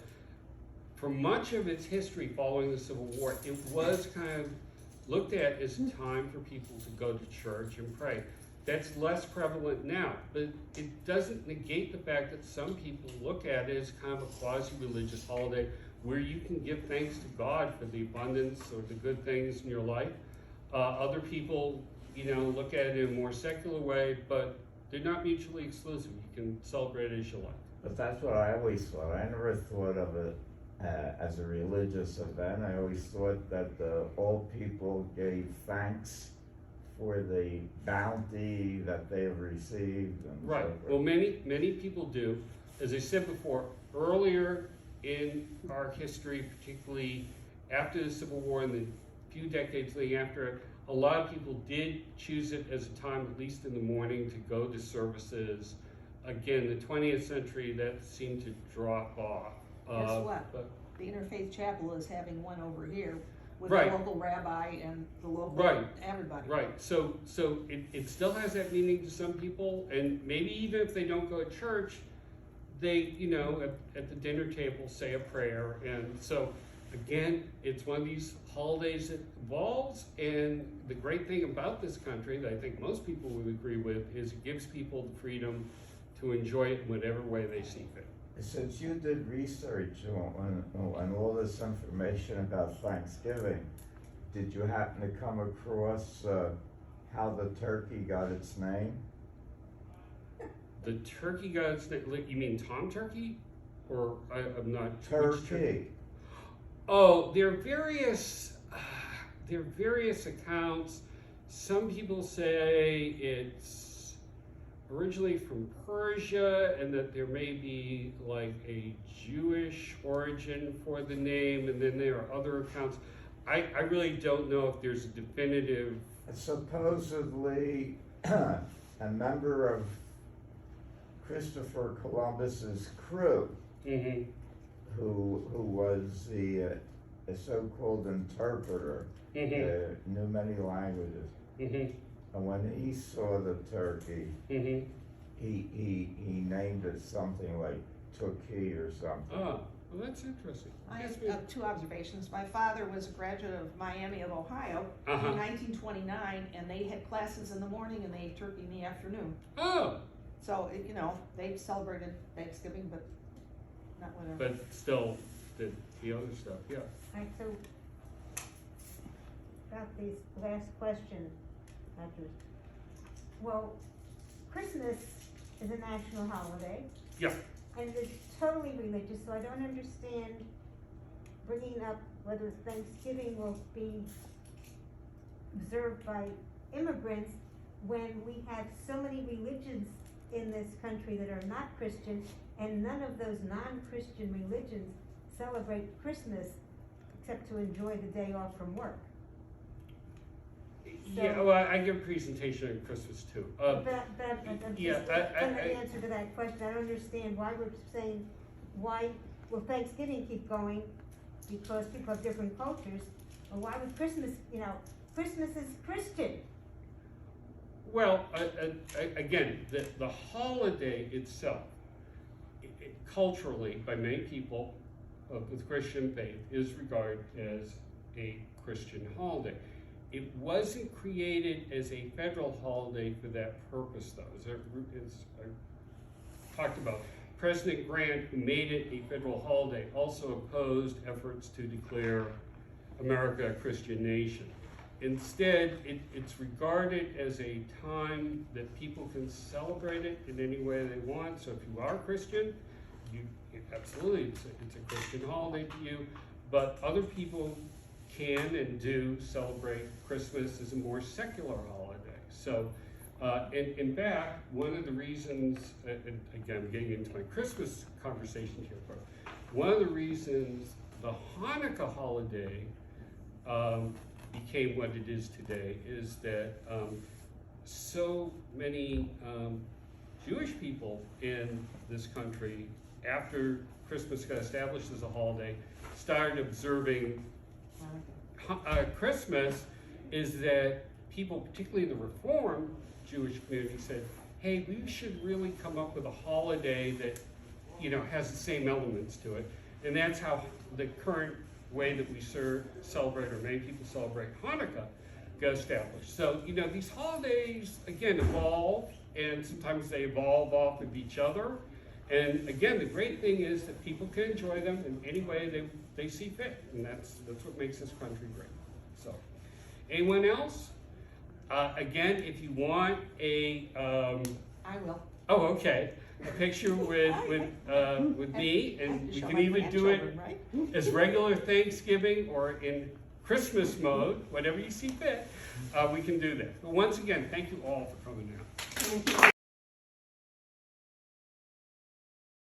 for much of its history following the Civil War, it was kind of looked at as a time for people to go to church and pray. That's less prevalent now, but it doesn't negate the fact that some people look at it as kind of a quasi-religious holiday where you can give thanks to God for the abundance or the good things in your life. Other people, look at it in a more secular way, but they're not mutually exclusive. You can celebrate it as you like. But that's what I always thought. I never thought of it as a religious event. I always thought that all people gave thanks for the bounty that they have received. And Right. so forth. Well, many people do. As I said before, earlier in our history, particularly after the Civil War and the few decades leading after it, a lot of people did choose it as a time, at least in the morning, to go to services. Again, the 20th century, that seemed to drop off. Guess what? But- The Interfaith Chapel is having one over here with Right. the local rabbi and the local Right. everybody. Right, so it still has that meaning to some people, and maybe even if they don't go to church, they, at the dinner table say a prayer. And so, again, it's one of these holidays that evolves, and the great thing about this country that I think most people would agree with is it gives people the freedom to enjoy it in whatever way they see fit. Since you did research on all this information about Thanksgiving, did you happen to come across how the turkey got its name? The turkey got its name, you mean Tom Turkey? Or I'm not. which Turkey. Oh, there are various accounts. Some people say it's originally from Persia and that there may be like a Jewish origin for the name, and then there are other accounts. I really don't know if there's a definitive. Supposedly, a member of Christopher Columbus's crew, Mm-hmm. who was a so-called interpreter, Mm-hmm. knew many languages. Mm-hmm. And when he saw the turkey, Mm-hmm. he named it something like Turkey or something. Oh, well, that's interesting. I Yes, have two observations. My father was a graduate of Miami of Ohio Uh-huh. in 1929, and they had classes in the morning and they ate turkey in the afternoon. Oh, So, they celebrated Thanksgiving, but not whatever. but still, the other stuff, yeah. Alright, so, about this last question, Patrick. Well, Christmas is a national holiday. Yeah. And it's totally religious, so I don't understand bringing up whether Thanksgiving will be observed by immigrants when we have so many religions in this country that are not Christian, and none of those non-Christian religions celebrate Christmas except to enjoy the day off from work. Yeah, well, I give a presentation on Christmas too. But I'm yeah, just, the answer to that question, I don't understand why we're saying, why will Thanksgiving keep going? Because people have different cultures, or why would Christmas, Christmas is Christian. Well, again, the holiday itself, culturally, by many people with Christian faith, is regarded as a Christian holiday. It wasn't created as a federal holiday for that purpose, though. As I talked about, President Grant, who made it a federal holiday, also opposed efforts to declare America a Christian nation. Instead, it's regarded as a time that people can celebrate it in any way they want. So if you are Christian, you absolutely, it's a Christian holiday to you, but other people can and do celebrate Christmas as a more secular holiday. So, in fact, one of the reasons, and again, getting into my Christmas conversation here, but one of the reasons the Hanukkah holiday became what it is today is that so many Jewish people in this country, after Christmas got established as a holiday, started observing Christmas, is that people, particularly in the Reform Jewish community, said, hey, we should really come up with a holiday that, you know, has the same elements to it. And that's how the current way that we celebrate, or many people celebrate Hanukkah, got established. So, you know, these holidays, again, evolve, and sometimes they evolve off of each other. And again, the great thing is that people can enjoy them in any way they see fit, and that's what makes this country great. So, anyone else? Again, if you want a I will. oh, okay, a picture with me, and we can either do it Right? as regular Thanksgiving or in Christmas mode, whatever you see fit. We can do that. But once again, thank you all for coming out.